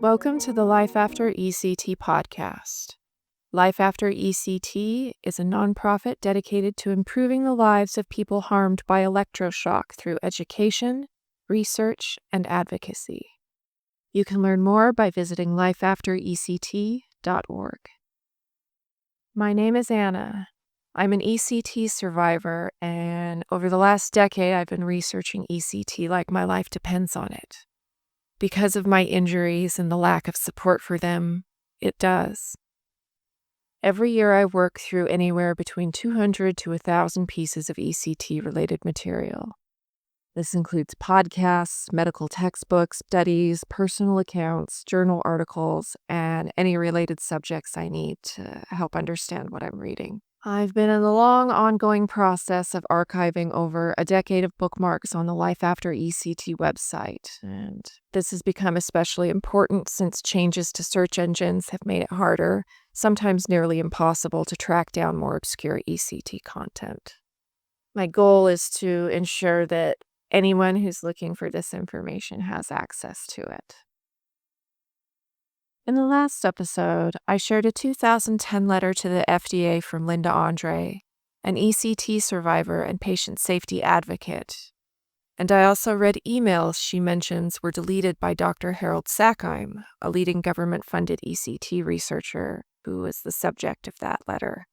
Welcome to the Life After ECT podcast. Life After ECT is a nonprofit dedicated to improving the lives of people harmed by electroshock through education, research, and advocacy. You can learn more by visiting lifeafterect.org. My name is Anna. I'm an ECT survivor, and over the last decade, I've been researching ECT like my life depends on it. Because of my injuries and the lack of support for them, it does. Every year I work through anywhere between 200 to 1,000 pieces of ECT-related material. This includes podcasts, medical textbooks, studies, personal accounts, journal articles, and any related subjects I need to help understand what I'm reading. I've been in the long, ongoing process of archiving over a decade of bookmarks on the Life After ECT website, and this has become especially important since changes to search engines have made it harder, sometimes nearly impossible, to track down more obscure ECT content. My goal is to ensure that anyone who's looking for this information has access to it. In the last episode, I shared a 2010 letter to the FDA from Linda Andre, an ECT survivor and patient safety advocate. And I also read emails she mentions were deleted by Dr. Harold Sackheim, a leading government-funded ECT researcher who was the subject of that letter.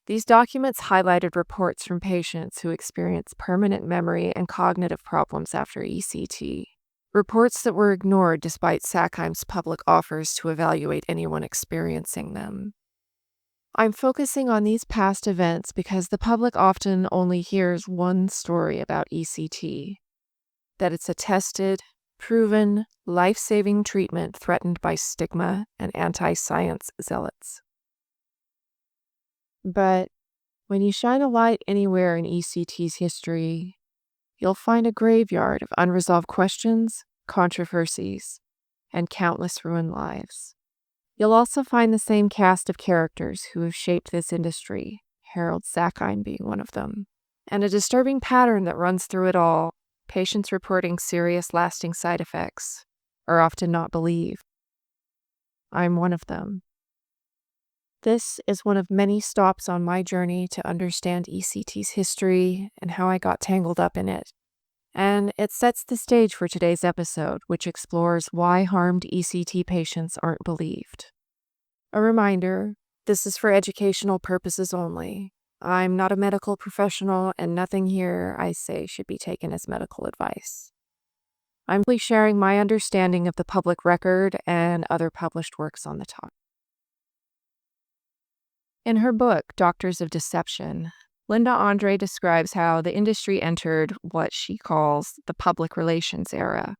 These documents highlighted reports from patients who experienced permanent memory and cognitive problems after ECT. Reports that were ignored despite Sackheim's public offers to evaluate anyone experiencing them. I'm focusing on these past events because the public often only hears one story about ECT, that it's a tested, proven, life-saving treatment threatened by stigma and anti-science zealots. But when you shine a light anywhere in ECT's history, you'll find a graveyard of unresolved questions, controversies, and countless ruined lives. You'll also find the same cast of characters who have shaped this industry, Harold Sackheim being one of them. And a disturbing pattern that runs through it all: patients reporting serious, lasting side effects are often not believed. I'm one of them. This is one of many stops on my journey to understand ECT's history and how I got tangled up in it. And it sets the stage for today's episode, which explores why harmed ECT patients aren't believed. A reminder, this is for educational purposes only. I'm not a medical professional, and nothing here I say should be taken as medical advice. I'm simply sharing my understanding of the public record and other published works on the topic. In her book, Doctors of Deception, Linda Andre describes how the industry entered what she calls the public relations era.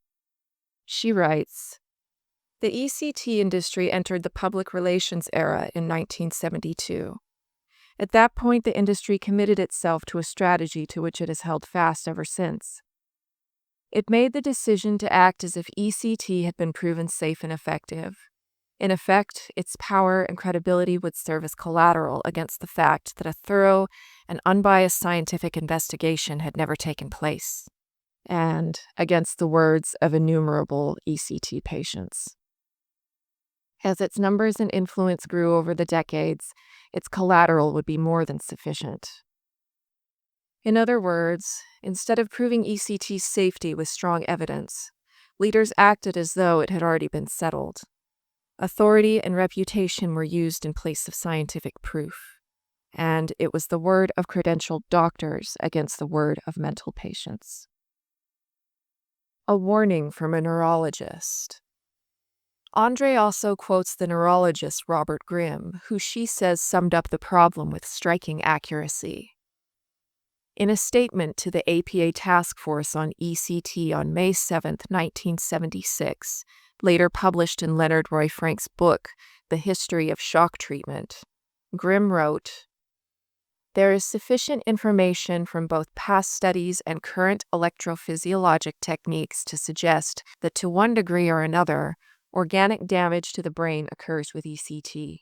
She writes, "The ECT industry entered the public relations era in 1972. At that point, the industry committed itself to a strategy to which it has held fast ever since. It made the decision to act as if ECT had been proven safe and effective. In effect, its power and credibility would serve as collateral against the fact that a thorough and unbiased scientific investigation had never taken place, and against the words of innumerable ECT patients. As its numbers and influence grew over the decades, its collateral would be more than sufficient. In other words, instead of proving ECT's safety with strong evidence, leaders acted as though it had already been settled. Authority and reputation were used in place of scientific proof, and it was the word of credentialed doctors against the word of mental patients." A warning from a neurologist. Andre also quotes the neurologist Robert Grimm, who she says summed up the problem with striking accuracy. In a statement to the APA Task Force on ECT on May 7, 1976, later published in Leonard Roy Frank's book, The History of Shock Treatment, Grimm wrote, "There is sufficient information from both past studies and current electrophysiologic techniques to suggest that to one degree or another, organic damage to the brain occurs with ECT.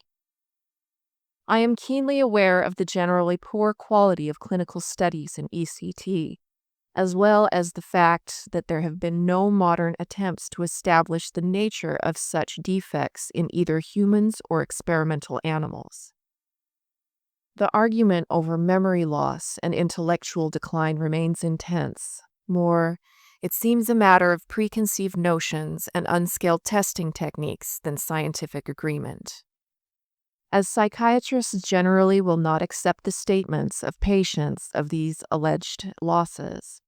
I am keenly aware of the generally poor quality of clinical studies in ECT, as well as the fact that there have been no modern attempts to establish the nature of such defects in either humans or experimental animals. The argument over memory loss and intellectual decline remains intense. More, it seems a matter of preconceived notions and unskilled testing techniques than scientific agreement. As psychiatrists generally will not accept the statements of patients of these alleged losses,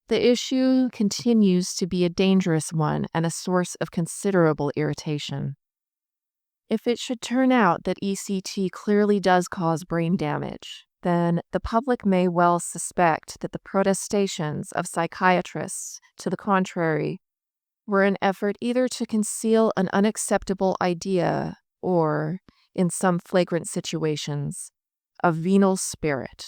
the issue continues to be a dangerous one and a source of considerable irritation. If it should turn out that ECT clearly does cause brain damage, then the public may well suspect that the protestations of psychiatrists to the contrary were an effort either to conceal an unacceptable idea or, in some flagrant situations, a venal spirit.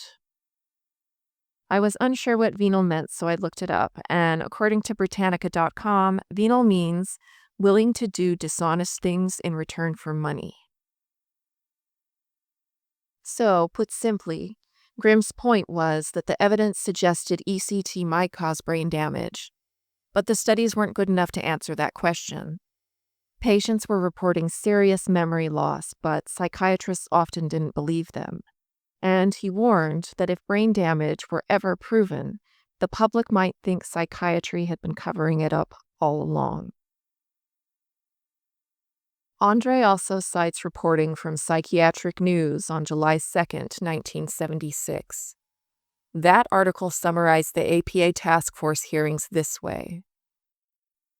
I was unsure what venal meant, so I looked it up, and according to Britannica.com, venal means willing to do dishonest things in return for money. So, put simply, Grimm's point was that the evidence suggested ECT might cause brain damage, but the studies weren't good enough to answer that question. Patients were reporting serious memory loss, but psychiatrists often didn't believe them. And he warned that if brain damage were ever proven, the public might think psychiatry had been covering it up all along. Andre also cites reporting from Psychiatric News on July 2, 1976. That article summarized the APA task force hearings this way.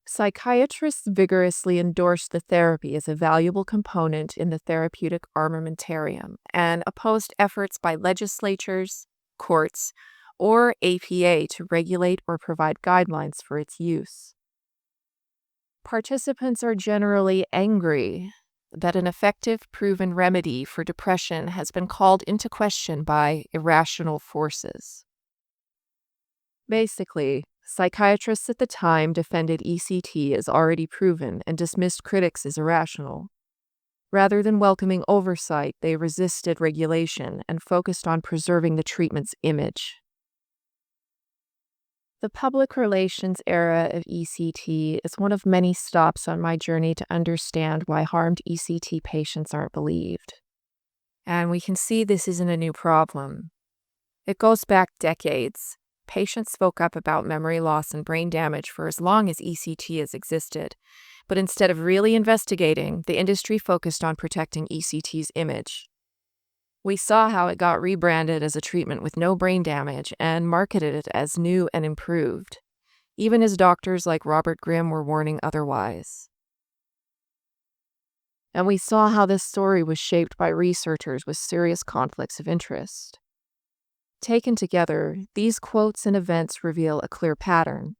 Psychiatrists vigorously endorsed the therapy as a valuable component in the therapeutic armamentarium and opposed efforts by legislatures, courts, or APA to regulate or provide guidelines for its use. Participants are generally angry that an effective proven remedy for depression has been called into question by irrational forces. Basically, psychiatrists at the time defended ECT as already proven and dismissed critics as irrational. Rather than welcoming oversight, they resisted regulation and focused on preserving the treatment's image. The public relations era of ECT is one of many stops on my journey to understand why harmed ECT patients aren't believed. And we can see this isn't a new problem. It goes back decades. Patients spoke up about memory loss and brain damage for as long as ECT has existed. But instead of really investigating, the industry focused on protecting ECT's image. We saw how it got rebranded as a treatment with no brain damage and marketed it as new and improved, even as doctors like Robert Grimm were warning otherwise. And we saw how this story was shaped by researchers with serious conflicts of interest. Taken together, these quotes and events reveal a clear pattern.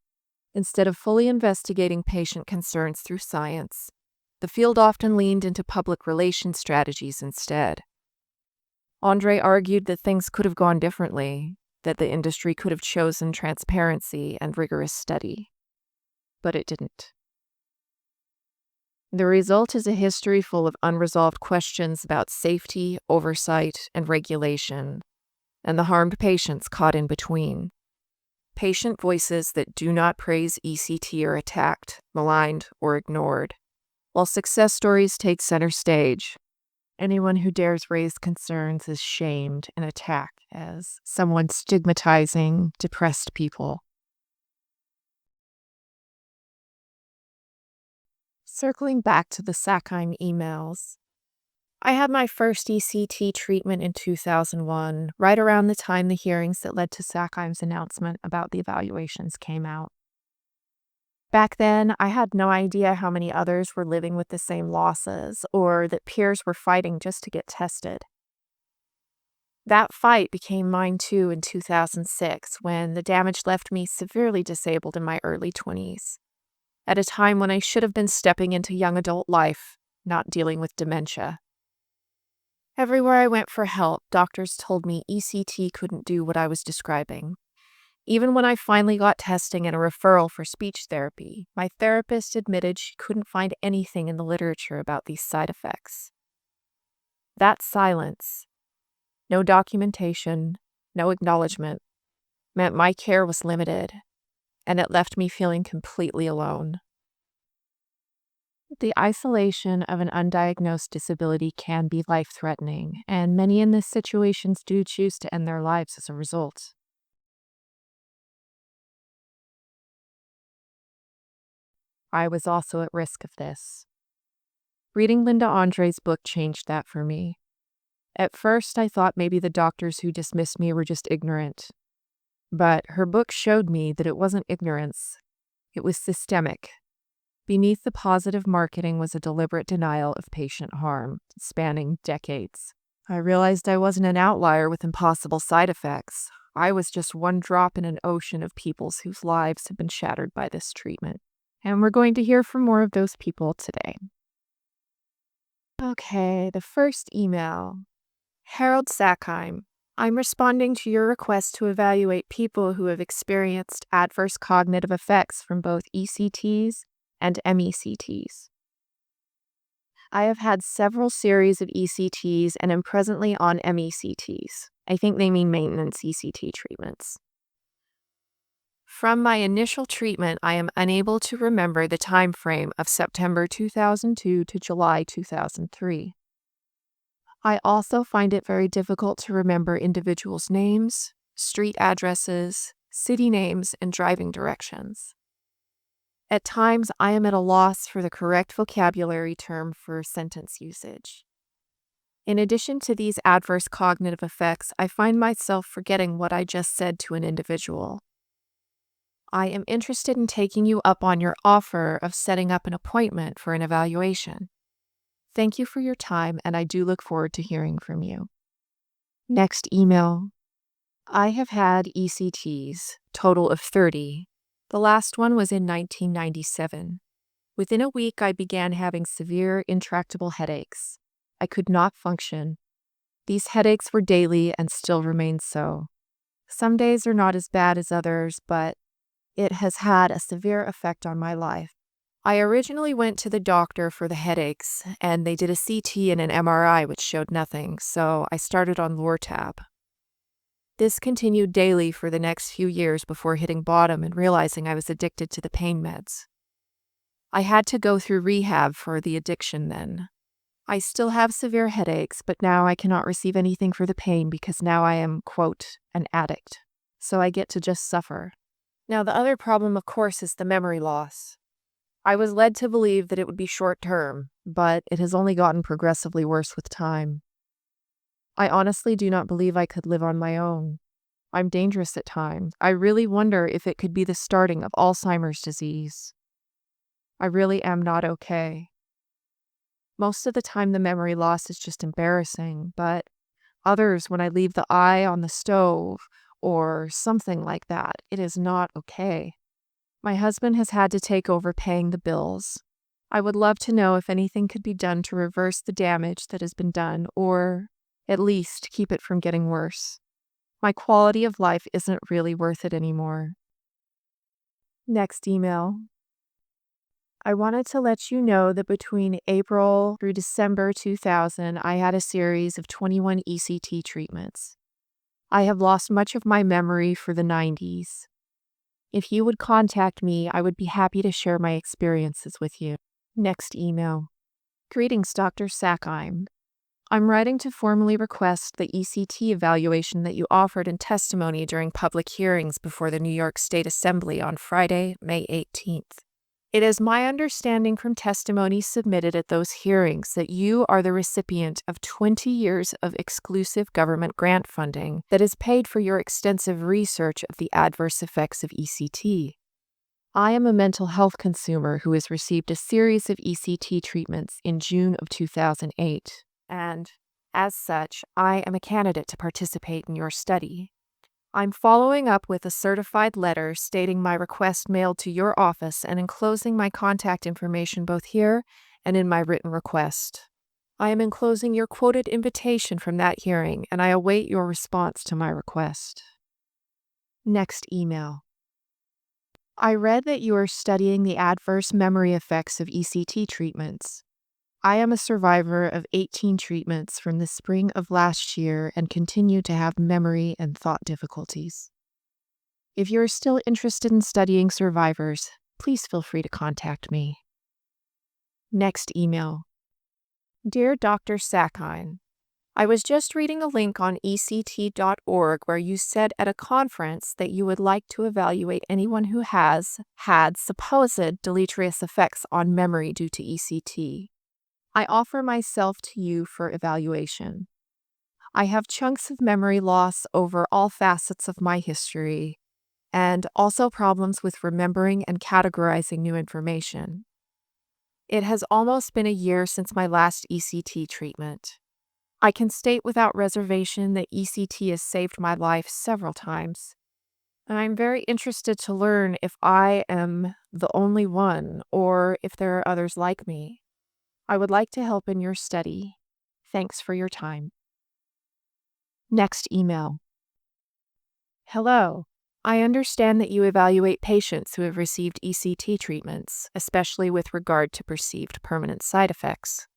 Instead of fully investigating patient concerns through science, the field often leaned into public relations strategies instead. Andre argued that things could have gone differently, that the industry could have chosen transparency and rigorous study. But it didn't. The result is a history full of unresolved questions about safety, oversight, and regulation, and the harmed patients caught in between. Patient voices that do not praise ECT are attacked, maligned, or ignored, while success stories take center stage. Anyone who dares raise concerns is shamed and attacked as someone stigmatizing depressed people. Circling back to the Sackheim emails, I had my first ECT treatment in 2001, right around the time the hearings that led to Sackheim's announcement about the evaluations came out. Back then, I had no idea how many others were living with the same losses, or that peers were fighting just to get tested. That fight became mine too in 2006, when the damage left me severely disabled in my early 20s, at a time when I should have been stepping into young adult life, not dealing with dementia. Everywhere I went for help, doctors told me ECT couldn't do what I was describing. Even when I finally got testing and a referral for speech therapy, my therapist admitted she couldn't find anything in the literature about these side effects. That silence, no documentation, no acknowledgement, meant my care was limited, and it left me feeling completely alone. The isolation of an undiagnosed disability can be life-threatening, and many in this situations do choose to end their lives as a result. I was also at risk of this. Reading Linda Andre's book changed that for me. At first, I thought maybe the doctors who dismissed me were just ignorant. But her book showed me that it wasn't ignorance, it was systemic. Beneath the positive marketing was a deliberate denial of patient harm, spanning decades. I realized I wasn't an outlier with impossible side effects. I was just one drop in an ocean of people whose lives have been shattered by this treatment. And we're going to hear from more of those people today. Okay, the first email. Harold Sackheim, I'm responding to your request to evaluate people who have experienced adverse cognitive effects from both ECTs and MECTs. I have had several series of ECTs and am presently on MECTs. I think they mean maintenance ECT treatments. From my initial treatment, I am unable to remember the time frame of September 2002 to July 2003. I also find it very difficult to remember individuals' names, street addresses, city names, and driving directions. At times, I am at a loss for the correct vocabulary term for sentence usage. In addition to these adverse cognitive effects, I find myself forgetting what I just said to an individual. I am interested in taking you up on your offer of setting up an appointment for an evaluation. Thank you for your time, and I do look forward to hearing from you. Next email. I have had ECTs, total of 30. The last one was in 1997. Within a week, I began having severe, intractable headaches. I could not function. These headaches were daily and still remain so. Some days are not as bad as others, but it has had a severe effect on my life. I originally went to the doctor for the headaches, and they did a CT and an MRI which showed nothing, so I started on Lortab. This continued daily for the next few years before hitting bottom and realizing I was addicted to the pain meds. I had to go through rehab for the addiction then. I still have severe headaches, but now I cannot receive anything for the pain because now I am, quote, an addict. So I get to just suffer. Now the other problem, of course, is the memory loss. I was led to believe that it would be short-term, but it has only gotten progressively worse with time. I honestly do not believe I could live on my own. I'm dangerous at times. I really wonder if it could be the starting of Alzheimer's disease. I really am not okay. Most of the time the memory loss is just embarrassing, but others, when I leave the eye on the stove or something like that, it is not okay. My husband has had to take over paying the bills. I would love to know if anything could be done to reverse the damage that has been done, or at least keep it from getting worse. My quality of life isn't really worth it anymore. Next email. I wanted to let you know that between April through December 2000, I had a series of 21 ECT treatments. I have lost much of my memory for the 90s. If you would contact me, I would be happy to share my experiences with you. Next email. Greetings, Dr. Sackheim. I'm writing to formally request the ECT evaluation that you offered in testimony during public hearings before the New York State Assembly on Friday, May 18th. It is my understanding from testimony submitted at those hearings that you are the recipient of 20 years of exclusive government grant funding that is paid for your extensive research of the adverse effects of ECT. I am a mental health consumer who has received a series of ECT treatments in June of 2008, and, as such, I am a candidate to participate in your study. I'm following up with a certified letter stating my request mailed to your office and enclosing my contact information both here and in my written request. I am enclosing your quoted invitation from that hearing, and I await your response to my request. Next email. I read that you are studying the adverse memory effects of ECT treatments. I am a survivor of 18 treatments from the spring of last year and continue to have memory and thought difficulties. If you're still interested in studying survivors, please feel free to contact me. Next email. Dear Dr. Sackheim, I was just reading a link on ECT.org where you said at a conference that you would like to evaluate anyone who has had supposed deleterious effects on memory due to ECT. I offer myself to you for evaluation. I have chunks of memory loss over all facets of my history, and also problems with remembering and categorizing new information. It has almost been a year since my last ECT treatment. I can state without reservation that ECT has saved my life several times, and I'm very interested to learn if I am the only one or if there are others like me. I would like to help in your study. Thanks for your time. Next email. Hello. I understand that you evaluate patients who have received ECT treatments, especially with regard to perceived permanent side effects.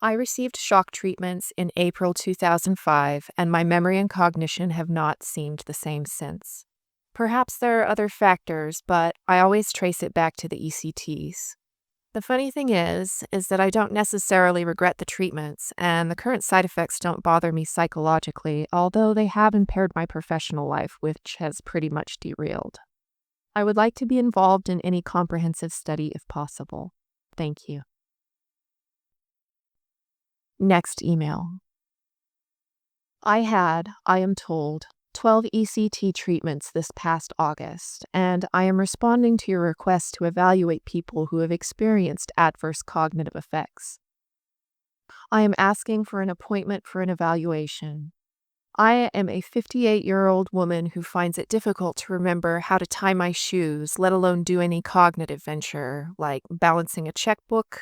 I received shock treatments in April 2005, and my memory and cognition have not seemed the same since. Perhaps there are other factors, but I always trace it back to the ECTs. The funny thing is that I don't necessarily regret the treatments, and the current side effects don't bother me psychologically, although they have impaired my professional life, which has pretty much derailed. I would like to be involved in any comprehensive study if possible. Thank you. Next email. I am told, 12 ECT treatments this past August, and I am responding to your request to evaluate people who have experienced adverse cognitive effects. I am asking for an appointment for an evaluation. I am a 58-year-old woman who finds it difficult to remember how to tie my shoes, let alone do any cognitive venture, like balancing a checkbook,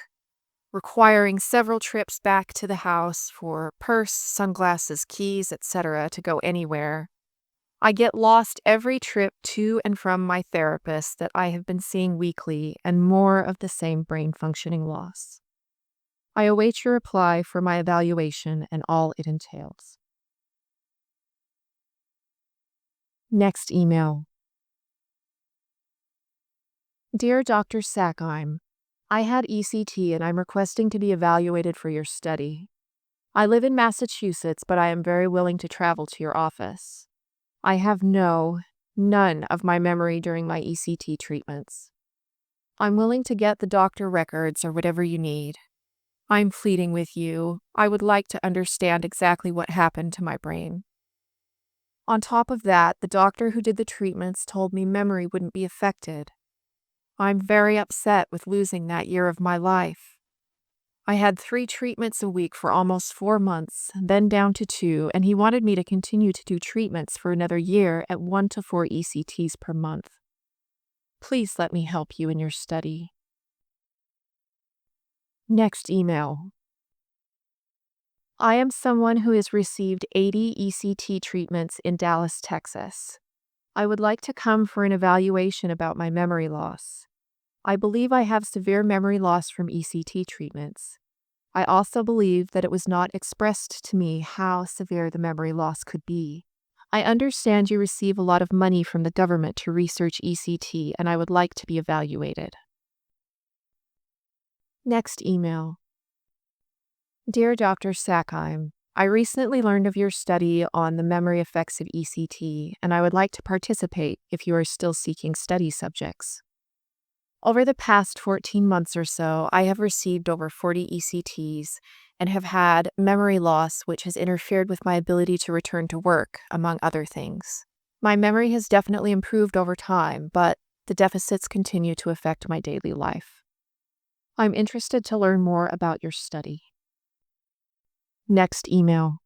requiring several trips back to the house for purse, sunglasses, keys, etc. to go anywhere. I get lost every trip to and from my therapist that I have been seeing weekly, and more of the same brain functioning loss. I await your reply for my evaluation and all it entails. Next email. Dear Dr. Sackheim, I had ECT and I'm requesting to be evaluated for your study. I live in Massachusetts, but I am very willing to travel to your office. I have none of my memory during my ECT treatments. I'm willing to get the doctor records or whatever you need. I'm pleading with you. I would like to understand exactly what happened to my brain. On top of that, the doctor who did the treatments told me memory wouldn't be affected. I'm very upset with losing that year of my life. I had 3 treatments a week for almost 4 months, then down to 2, and he wanted me to continue to do treatments for another year at 1 to 4 ECTs per month. Please let me help you in your study. Next email. I am someone who has received 80 ECT treatments in Dallas, Texas. I would like to come for an evaluation about my memory loss. I believe I have severe memory loss from ECT treatments. I also believe that it was not expressed to me how severe the memory loss could be. I understand you receive a lot of money from the government to research ECT, and I would like to be evaluated. Next email. Dear Dr. Sackheim, I recently learned of your study on the memory effects of ECT, and I would like to participate if you are still seeking study subjects. Over the past 14 months or so, I have received over 40 ECTs and have had memory loss, which has interfered with my ability to return to work, among other things. My memory has definitely improved over time, but the deficits continue to affect my daily life. I'm interested to learn more about your study. Next email.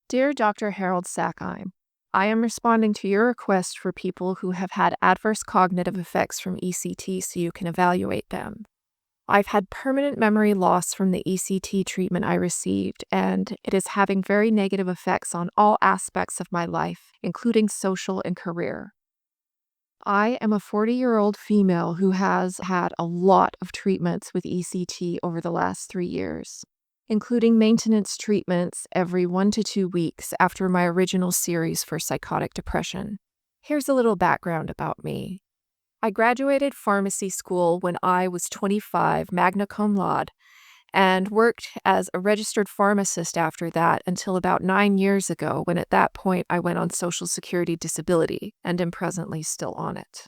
Dear Dr. Harold Sackheim, I am responding to your request for people who have had adverse cognitive effects from ECT so you can evaluate them. I've had permanent memory loss from the ECT treatment I received, and it is having very negative effects on all aspects of my life, including social and career. I am a 40-year-old female who has had a lot of treatments with ECT over the last 3 years, including maintenance treatments every 1 to 2 weeks after my original series for psychotic depression. Here's a little background about me. I graduated pharmacy school when I was 25, magna cum laude, and worked as a registered pharmacist after that until about 9 years ago, when at that point I went on Social Security disability and am presently still on it.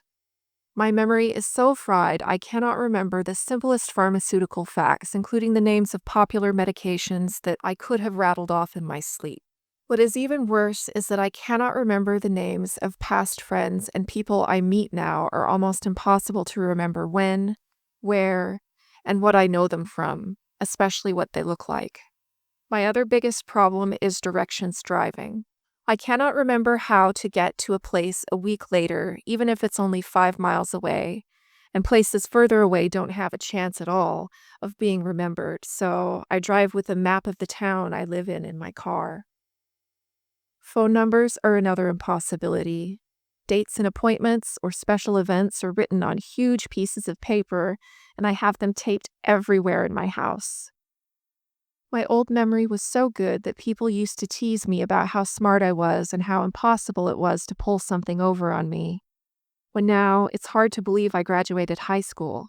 My memory is so fried I cannot remember the simplest pharmaceutical facts, including the names of popular medications that I could have rattled off in my sleep. What is even worse is that I cannot remember the names of past friends and people I meet now are almost impossible to remember when, where, and what I know them from, especially what they look like. My other biggest problem is directions driving. I cannot remember how to get to a place a week later, even if it's only 5 miles away, and places further away don't have a chance at all of being remembered, so I drive with a map of the town I live in my car. Phone numbers are another impossibility. Dates and appointments or special events are written on huge pieces of paper, and I have them taped everywhere in my house. My old memory was so good that people used to tease me about how smart I was and how impossible it was to pull something over on me, when now it's hard to believe I graduated high school.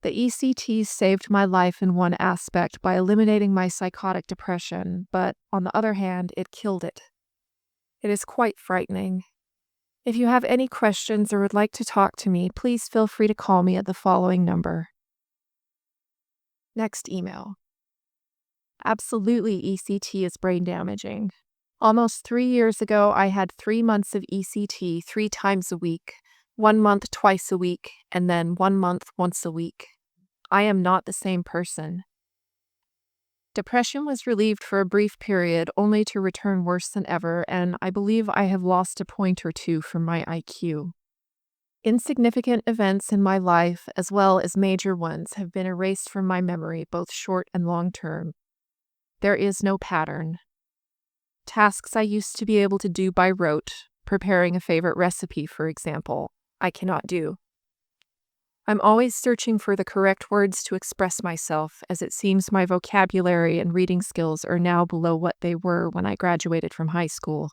The ECT saved my life in one aspect by eliminating my psychotic depression, but on the other hand, it killed it. It is quite frightening. If you have any questions or would like to talk to me, please feel free to call me at the following number. Next email. Absolutely, ECT is brain damaging. Almost 3 years ago, I had 3 months of ECT 3 times a week, 1 month twice a week, and then 1 month once a week. I am not the same person. Depression was relieved for a brief period, only to return worse than ever, and I believe I have lost a point or two from my IQ. Insignificant events in my life, as well as major ones, have been erased from my memory, both short and long term. There is no pattern. Tasks I used to be able to do by rote, preparing a favorite recipe, for example, I cannot do. I'm always searching for the correct words to express myself, as it seems my vocabulary and reading skills are now below what they were when I graduated from high school.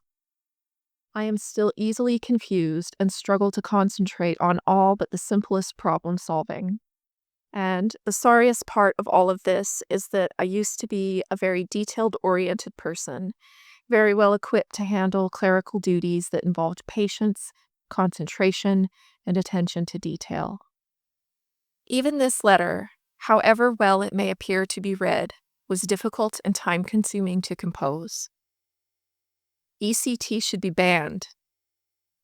I am still easily confused and struggle to concentrate on all but the simplest problem solving. And the sorriest part of all of this is that I used to be a very detailed-oriented person, very well equipped to handle clerical duties that involved patience, concentration, and attention to detail. Even this letter, however well it may appear to be read, was difficult and time-consuming to compose. ECT should be banned.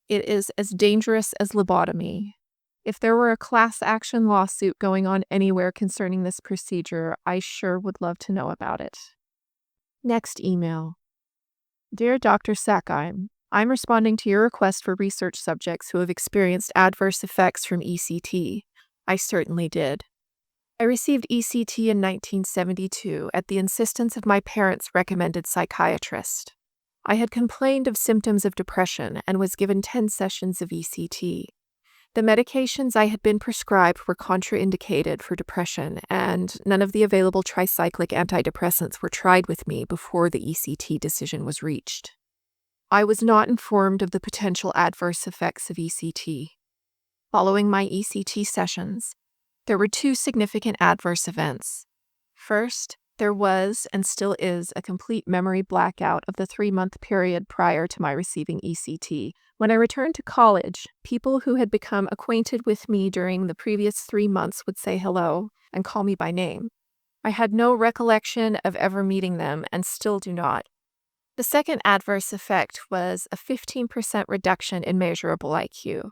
It is as dangerous as lobotomy. If there were a class action lawsuit going on anywhere concerning this procedure, I sure would love to know about it. Next email. Dear Dr. Sackheim, I'm responding to your request for research subjects who have experienced adverse effects from ECT. I certainly did. I received ECT in 1972 at the insistence of my parents' recommended psychiatrist. I had complained of symptoms of depression and was given 10 sessions of ECT. The medications I had been prescribed were contraindicated for depression, and none of the available tricyclic antidepressants were tried with me before the ECT decision was reached. I was not informed of the potential adverse effects of ECT. Following my ECT sessions, there were 2 significant adverse events. First, there was and still is a complete memory blackout of the 3-month period prior to my receiving ECT. When I returned to college, people who had become acquainted with me during the previous 3 months would say hello and call me by name. I had no recollection of ever meeting them and still do not. The second adverse effect was a 15% reduction in measurable IQ.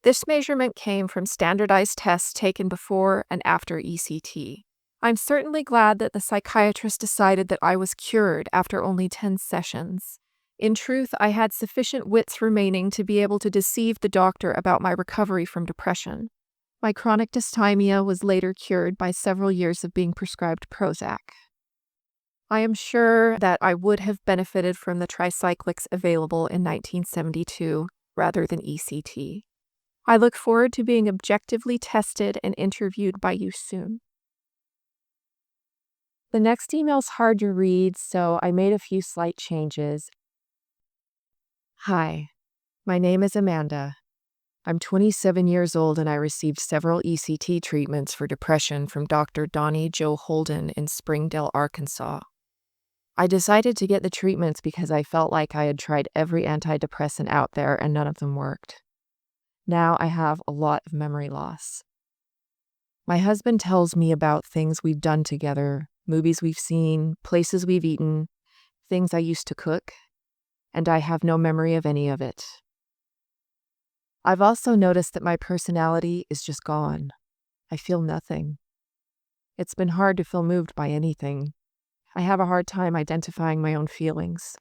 This measurement came from standardized tests taken before and after ECT. I'm certainly glad that the psychiatrist decided that I was cured after only 10 sessions. In truth, I had sufficient wits remaining to be able to deceive the doctor about my recovery from depression. My chronic dysthymia was later cured by several years of being prescribed Prozac. I am sure that I would have benefited from the tricyclics available in 1972 rather than ECT. I look forward to being objectively tested and interviewed by you soon. The next email's hard to read, so I made a few slight changes. Hi, My name is Amanda. I'm 27 years old and I received several ECT treatments for depression from Dr. Donnie Joe Holden in Springdale, Arkansas. I decided to get the treatments because I felt like I had tried every antidepressant out there and none of them worked. Now I have a lot of memory loss. My husband tells me about things we've done together, movies we've seen, places we've eaten, things I used to cook, and I have no memory of any of it. I've also noticed that my personality is just gone. I feel nothing. It's been hard to feel moved by anything. I have a hard time identifying my own feelings.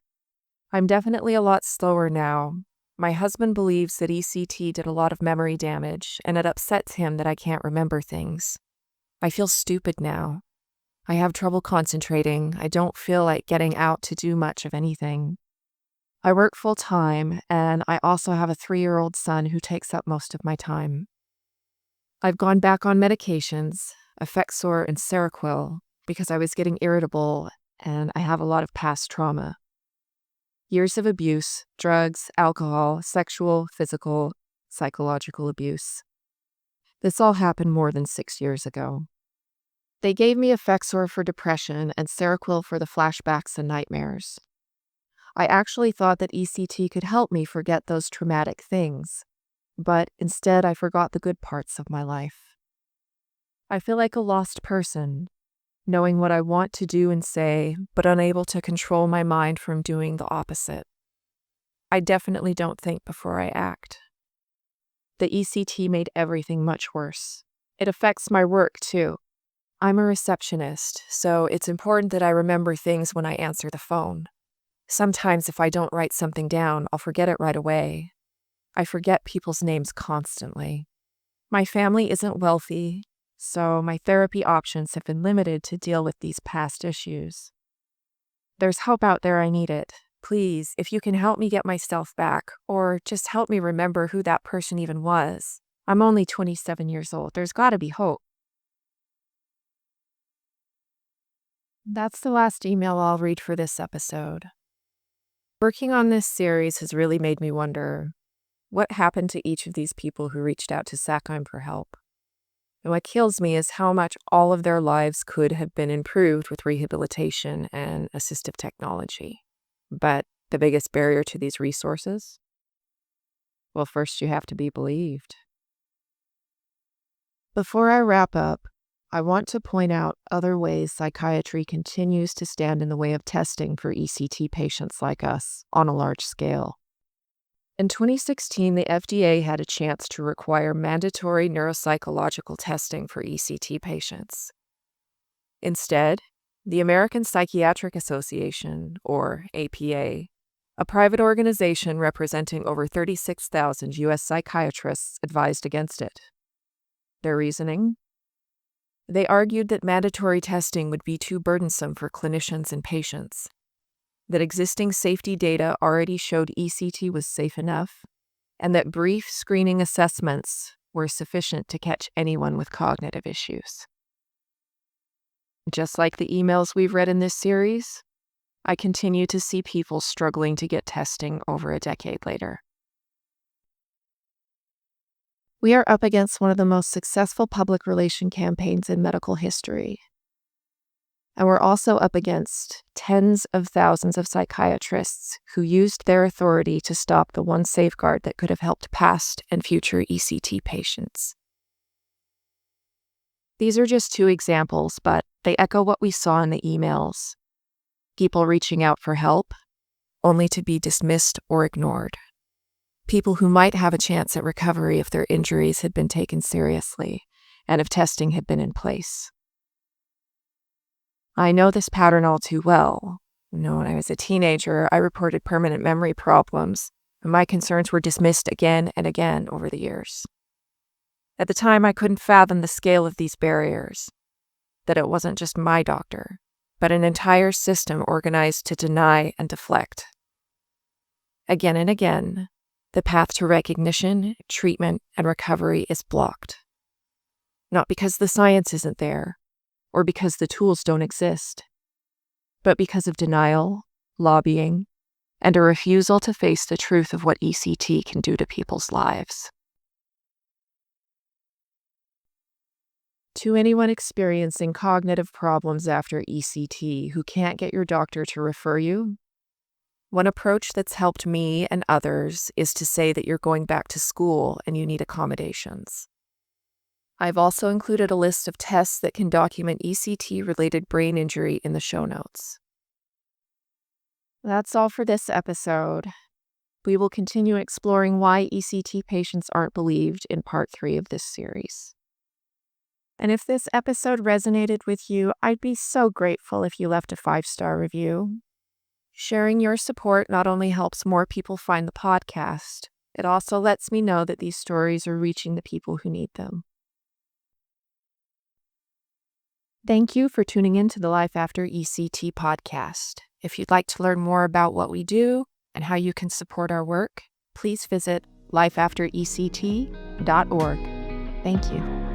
I'm definitely a lot slower now. My husband believes that ECT did a lot of memory damage, and it upsets him that I can't remember things. I feel stupid now. I have trouble concentrating. I don't feel like getting out to do much of anything. I work full-time, and I also have a 3-year-old son who takes up most of my time. I've gone back on medications, Effexor and Seroquel, because I was getting irritable, and I have a lot of past trauma. Years of abuse, drugs, alcohol, sexual, physical, psychological abuse. This all happened more than 6 years ago. They gave me Effexor for depression and Seroquel for the flashbacks and nightmares. I actually thought that ECT could help me forget those traumatic things, but instead I forgot the good parts of my life. I feel like a lost person, knowing what I want to do and say, but unable to control my mind from doing the opposite. I definitely don't think before I act. The ECT made everything much worse. It affects my work, too. I'm a receptionist, so it's important that I remember things when I answer the phone. Sometimes if I don't write something down, I'll forget it right away. I forget people's names constantly. My family isn't wealthy, so my therapy options have been limited to deal with these past issues. There's help out there, I need it. Please, if you can help me get myself back, or just help me remember who that person even was. I'm only 27 years old. There's gotta be hope. That's the last email I'll read for this episode. Working on this series has really made me wonder, what happened to each of these people who reached out to Sackheim for help? And what kills me is how much all of their lives could have been improved with rehabilitation and assistive technology. But the biggest barrier to these resources? Well, first you have to be believed. Before I wrap up, I want to point out other ways psychiatry continues to stand in the way of testing for ECT patients like us on a large scale. In 2016, the FDA had a chance to require mandatory neuropsychological testing for ECT patients. Instead, the American Psychiatric Association, or APA, a private organization representing over 36,000 U.S. psychiatrists, advised against it. Their reasoning? They argued that mandatory testing would be too burdensome for clinicians and patients, that existing safety data already showed ECT was safe enough, and that brief screening assessments were sufficient to catch anyone with cognitive issues. Just like the emails we've read in this series, I continue to see people struggling to get testing over a decade later. We are up against one of the most successful public relation campaigns in medical history. And we're also up against tens of thousands of psychiatrists who used their authority to stop the one safeguard that could have helped past and future ECT patients. These are just two examples, but they echo what we saw in the emails. People reaching out for help, only to be dismissed or ignored. People who might have a chance at recovery if their injuries had been taken seriously and if testing had been in place. I know this pattern all too well. When I was a teenager, I reported permanent memory problems, and my concerns were dismissed again and again over the years. At the time, I couldn't fathom the scale of these barriers, that it wasn't just my doctor, but an entire system organized to deny and deflect. Again and again, the path to recognition, treatment, and recovery is blocked. Not because the science isn't there, or because the tools don't exist, but because of denial, lobbying, and a refusal to face the truth of what ECT can do to people's lives. To anyone experiencing cognitive problems after ECT who can't get your doctor to refer you, one approach that's helped me and others is to say that you're going back to school and you need accommodations. I've also included a list of tests that can document ECT-related brain injury in the show notes. That's all for this episode. We will continue exploring why ECT patients aren't believed in part 3 of this series. And if this episode resonated with you, I'd be so grateful if you left a 5-star review. Sharing your support not only helps more people find the podcast, it also lets me know that these stories are reaching the people who need them. Thank you for tuning in to the Life After ECT podcast. If you'd like to learn more about what we do and how you can support our work, please visit lifeafterect.org. Thank you.